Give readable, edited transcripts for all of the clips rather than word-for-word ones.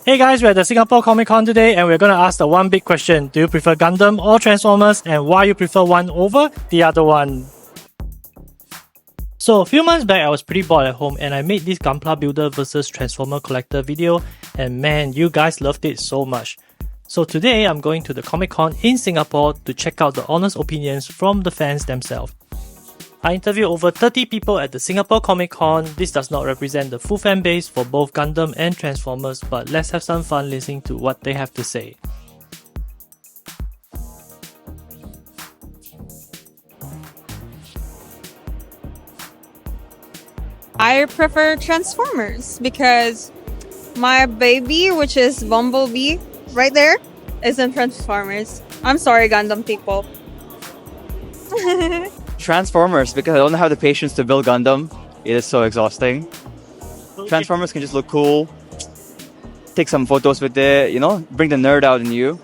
Hey guys, we're at the Singapore Comic Con today and we're going to ask the one big question. Do you prefer Gundam or Transformers, and why you prefer one over the other one? So a few months back I was pretty bored at home and I made this Gunpla Builder vs Transformer Collector video, and man, you guys loved it so much. So today I'm going to the Comic Con in Singapore to check out the honest opinions from the fans themselves. I interviewed over 30 people at the Singapore Comic Con. This does not represent the full fan base for both Gundam and Transformers, but let's have some fun listening to what they have to say. I prefer Transformers because my baby, which is Bumblebee, right there, is in Transformers. I'm sorry, Gundam people. Transformers, because I don't have the patience to build Gundam. It is so exhausting. Transformers can just look cool, take some photos with it, you know, bring the nerd out in you.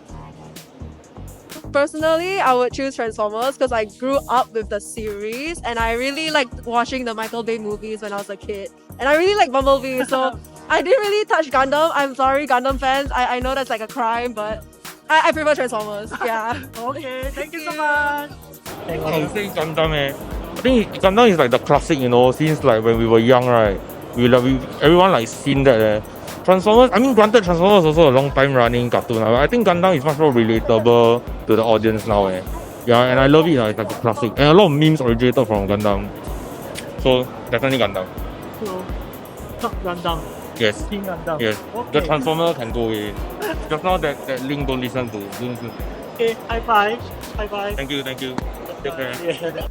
Personally, I would choose Transformers because I grew up with the series and I really liked watching the Michael Bay movies when I was a kid. And I really like Bumblebee, so I didn't really touch Gundam. I'm sorry, Gundam fans. I know that's like a crime, but I prefer Transformers. Yeah. Okay, thank you so much. I would say Gundam. I think Gundam is like the classic, you know, since like when we were young, right? Everyone like seen that. Transformers, I mean, granted, Transformers is also a long time running cartoon. But I think Gundam is much more relatable to the audience now. Yeah, and I love it. It's like a classic, and a lot of memes originated from Gundam. So definitely Gundam. So, top Gundam. Yes. King Gundam. Yes. Okay. The Transformer can go away. Just now that link don't listen to. Okay, high five. High five. Thank you. Take care. Yeah.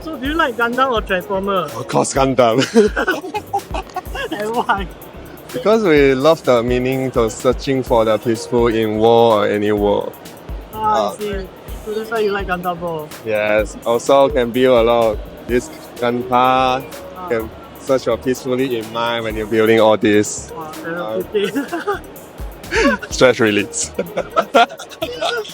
So do you like Gundam or Transformers? Of course, Gundam. And why? Because we love the meaning of searching for the peaceful in war or any war. I see. So that's why you like Gundam more. Yes. Also can build a lot of this gunpla. Can search for peacefully in mind when you're building all this. Stress release.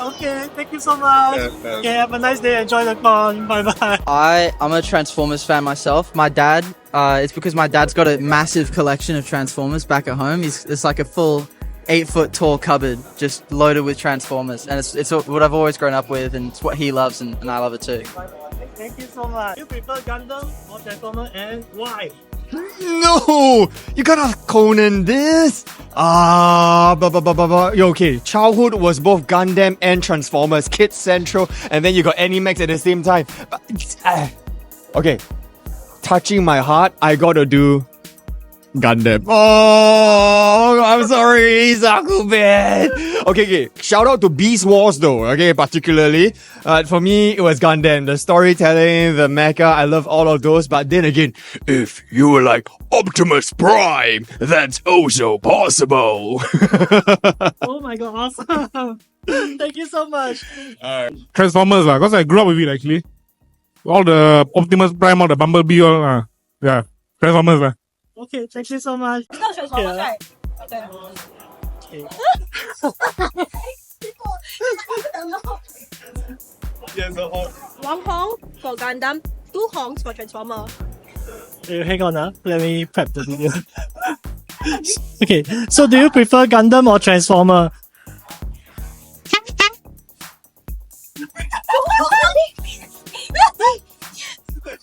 Okay, thank you so much. Yeah. Okay, have a nice day. Enjoy the con. Bye bye. I'm a Transformers fan myself. My dad, it's because my dad's got a massive collection of Transformers back at home. It's like a full 8-foot tall cupboard just loaded with Transformers, and it's what I've always grown up with, and it's what he loves, and I love it too. Thank you so much. You prefer Gundam or Transformers, and why? No! You gotta Conan this! Okay, childhood was both Gundam and Transformers, Kids Central, and then you got Animax at the same time. Okay, touching my heart, I gotta do Gundam. Oh, I'm sorry, Zakubin. Okay. Shout out to Beast Wars though. Okay, particularly. For me, it was Gundam. The storytelling, the mecha, I love all of those. But then again, if you were like Optimus Prime, that's also possible. Oh my god, awesome. Thank you so much. Transformers, because I grew up with it actually. All the Optimus Prime, all the Bumblebee, all yeah, Transformers. Okay, thank you so much. It's not Transformers, right? Okay. One Hong for Gundam, 2 Hongs for Transformer. Hang on, let me prep the video. Okay, so do you prefer Gundam or Transformer?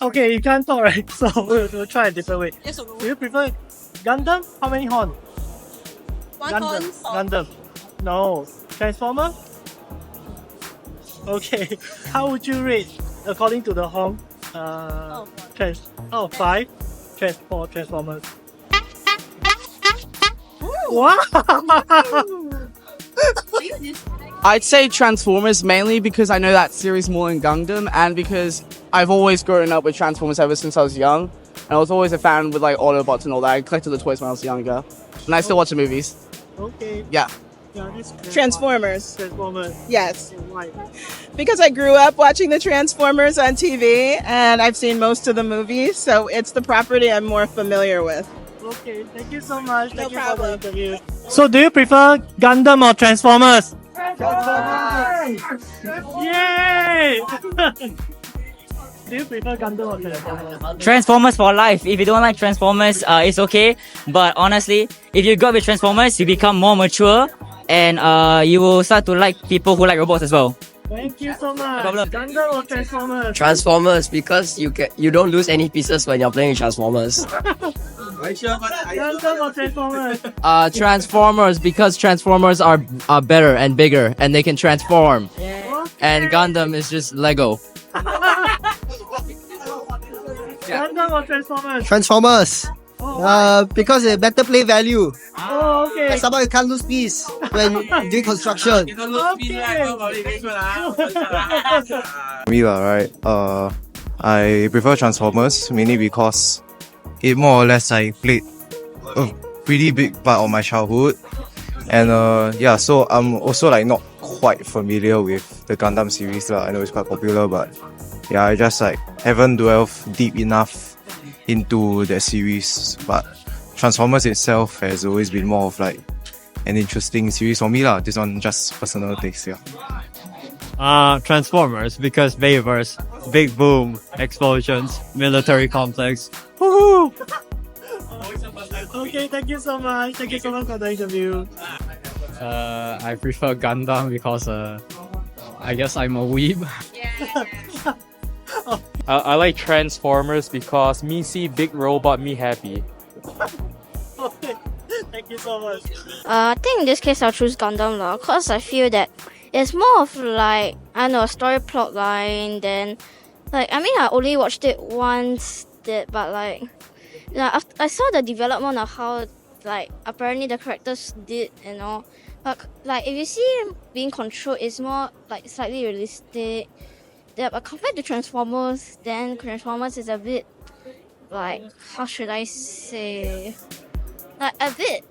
Okay, you can't talk, right? So we'll try a different way. Yes or no? Do you prefer Gundam? How many horn? One Gundam. Hong. Gundam. No. Transformer? Okay. How would you rate according to the Hong? Five. For Transformers. Wow! I'd say Transformers mainly because I know that series more than Gundam, and because I've always grown up with Transformers ever since I was young. And I was always a fan with like Autobots and all that. I collected the toys when I was younger. And I still watch the movies. Okay. Yeah. Transformers. Transformers. Yes. Why? Because I grew up watching the Transformers on TV and I've seen most of the movies, so it's the property I'm more familiar with. Okay, thank you so much. No Thank you for the problem. interview. So do you prefer Gundam or Transformers? Transformers! Yay! do you prefer Gundam or Transformers? Transformers for life. If you don't like Transformers, it's okay. But honestly, if you go with Transformers, you become more mature and you will start to like people who like robots as well. Thank you so much. problem. Gundam or Transformers? Transformers, because you don't lose any pieces when you're playing Transformers. Gundam or Transformers? Transformers, because Transformers are better and bigger and they can transform. And Gundam is just Lego. Gundam or Transformers? Transformers. Because a better play value. Oh, okay. And somehow you can't lose piece when doing construction. Me lah, right? I prefer Transformers mainly because it more or less I played a pretty big part of my childhood, and yeah, so I'm also like not quite familiar with the Gundam series lah. I know it's quite popular, but yeah, I just like haven't delved deep enough into that series. But Transformers itself has always been more of like an interesting series for me lah. This one just personal taste, yeah. Transformers, because Bayverse, big boom, explosions, military complex. Woohoo! Okay, thank you so much. Thank you so much for the interview. I prefer Gundam because I guess I'm a weeb. I like Transformers because me see big robot, me happy. Okay, thank you so much. I think in this case I'll choose Gundam lah, cause I feel that it's more of like, I don't know, a story plot line. Then, like, I mean, I only watched it once, but like, yeah, I saw the development of how like apparently the characters did, you know. But like if you see him being controlled, it's more like slightly realistic. Yeah, but compared to Transformers, then Transformers is a bit like, how should I say, like a bit.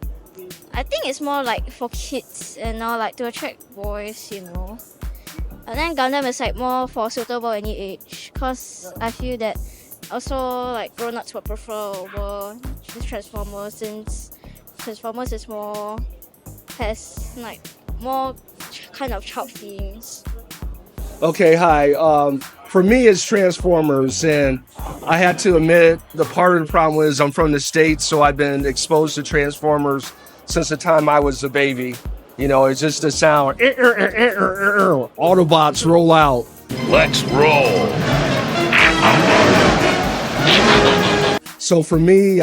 I think it's more like for kids and now like to attract boys, you know. And then Gundam is like more for suitable any age, cause I feel that also like grown-ups would prefer over this Transformers, since Transformers is more, has like more kind of child themes. Okay, hi. For me, it's Transformers, and I have to admit, the part of the problem is I'm from the States, so I've been exposed to Transformers since the time I was a baby. You know, it's just the sound. Autobots roll out. Let's roll. So for me,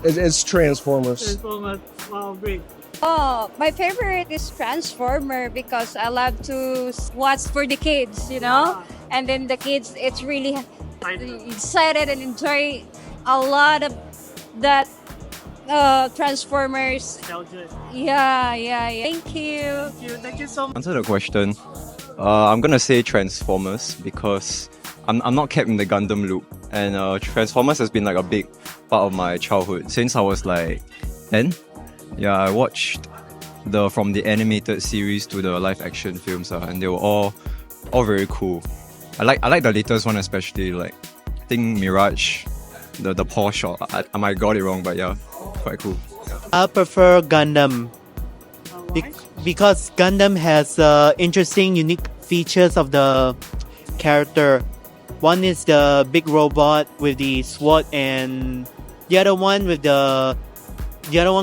it's Transformers. Transformers, wow, great. Oh, my favorite is Transformer because I love to watch for the kids, you know? And then the kids, it's really excited and enjoy a lot of that Transformers. Yeah. Thank you. Thank you so much. Answer the question. I'm gonna say Transformers because I'm not kept in the Gundam loop, and Transformers has been like a big part of my childhood since I was like 10. Yeah, I watched from the animated series to the live action films, and they were all very cool. I like the latest one especially, like I think Mirage, the paw shot. I might got it wrong, but yeah, quite cool. I prefer Gundam because Gundam has interesting, unique features of the character. One is the big robot with the sword, and the other one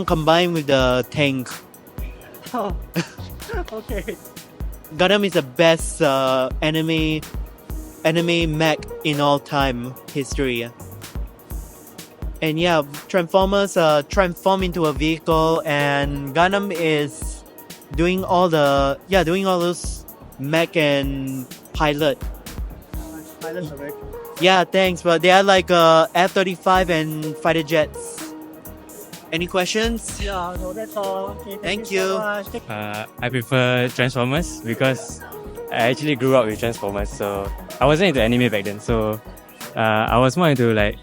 combined with the tank. Oh, okay. Gundam is the best anime mech in all time history. And yeah, Transformers transform into a vehicle, and Gundam is doing all those mech and pilot. Pilots are very cool. Yeah, thanks, but they are like F-35 and fighter jets. Any questions? Yeah, no, that's all. Okay, Thank you. you. So much. I prefer Transformers because I actually grew up with Transformers, so I wasn't into anime back then. So I was more into like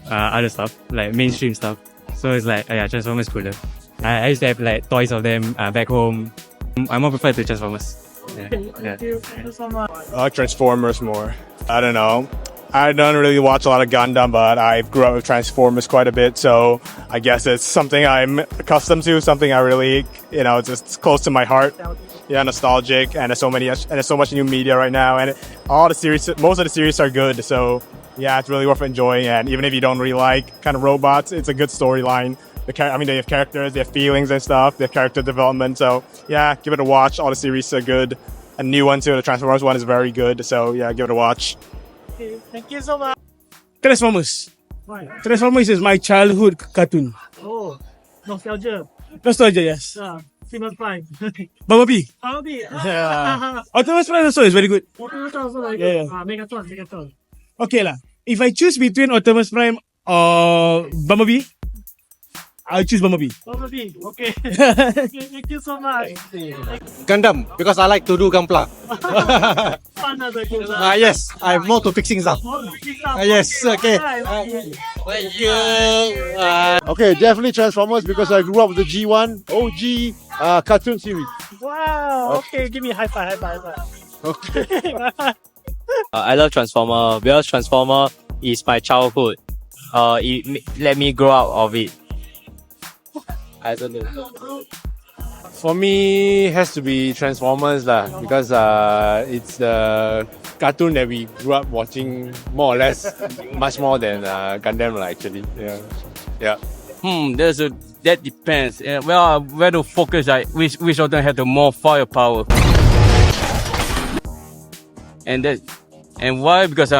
other stuff, like mainstream stuff. So it's like, yeah, Transformers cooler. I used to have like toys of them back home. I more prefer to Transformers. Yeah. Thank you so much. I like Transformers more. I don't know. I don't really watch a lot of Gundam, but I grew up with Transformers quite a bit, so I guess it's something I'm accustomed to, something I really, just close to my heart. Yeah, nostalgic, and there's so much new media right now, and most of the series are good, so yeah, it's really worth enjoying. And even if you don't really like kind of robots, it's a good storyline. They have characters, they have feelings and stuff, they have character development, so yeah, give it a watch. All the series are good. A new one too, the Transformers one is very good, so yeah, give it a watch. Okay, thank you so much. Transformers. Why? Transformers is my childhood cartoon. Oh, nostalgia. Nostalgia, yes. Optimus Prime. Bumblebee. Bumblebee. Yeah. Optimus Prime also is very good. Optimus Prime also very Yeah, good. yeah. Megatron. Okay lah. If I choose between Optimus Prime or Bumblebee, I'll choose Bumblebee. Bumblebee. Okay. Okay, thank you so much. Gundam, because I like to do Gunpla. Fun as a kid. Yes, I'm more to fixing stuff. Yes, okay. Thank you. Okay, definitely Transformers because I grew up with the G1 OG cartoon series. Wow. Okay, give me a high five. Okay. I love Transformer because Transformer is my childhood. It let me grow out of it. I don't know. For me, it has to be Transformers lah, because it's the cartoon that we grew up watching more or less, much more than Gundam lah, actually. Yeah. That depends. Well, where to focus, like which of them have the more firepower. And why? Because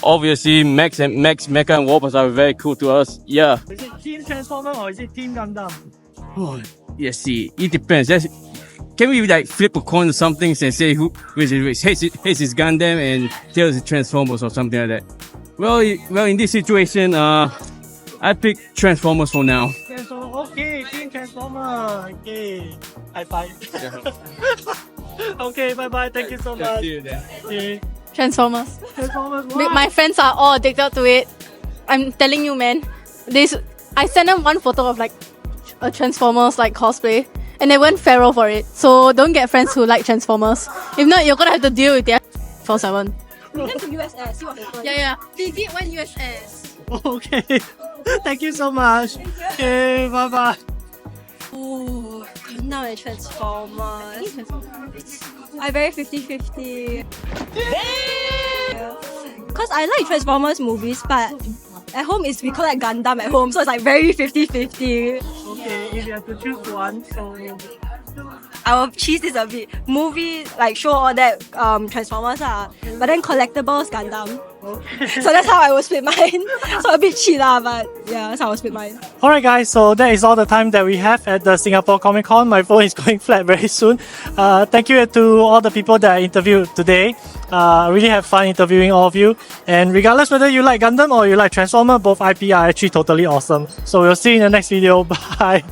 obviously Max, Mecha and Warpath are very cool to us. Yeah. Is it Team Transformer or is it Team Gundam? Oh, yes, see, it depends. Can we like flip a coin or something and say which is Gundam and Tails is Transformers or something like that? Well, in this situation, I pick Transformers for now. Okay, Team Transformer. Okay, high five. Okay, bye. Thank you so much. Okay. Transformers. Why? My friends are all addicted to it. I'm telling you, man. I sent them one photo of like a Transformers like cosplay, and they went feral for it. So don't get friends who like Transformers. If not, you're gonna have to deal with their 4/7. We went to USS. See what happened. Yeah. They did one USS. Okay. Thank you so much. Okay, bye. Ooh, now it's Transformers. I very 50-50. Because I like Transformers movies, but at home we call it Gundam at home, so it's like very 50-50. Okay, if you have to choose one, so I will cheese this a bit. Movie, like show all that Transformers but then collectibles Gundam. So that's how I will split mine. So a bit cheat but yeah, that's how I will split mine. Alright guys, so that is all the time that we have at the Singapore Comic Con. My phone is going flat very soon. Thank you to all the people that I interviewed today. I really have fun interviewing all of you. And regardless whether you like Gundam or you like Transformer, both IP are actually totally awesome. So we'll see you in the next video. Bye!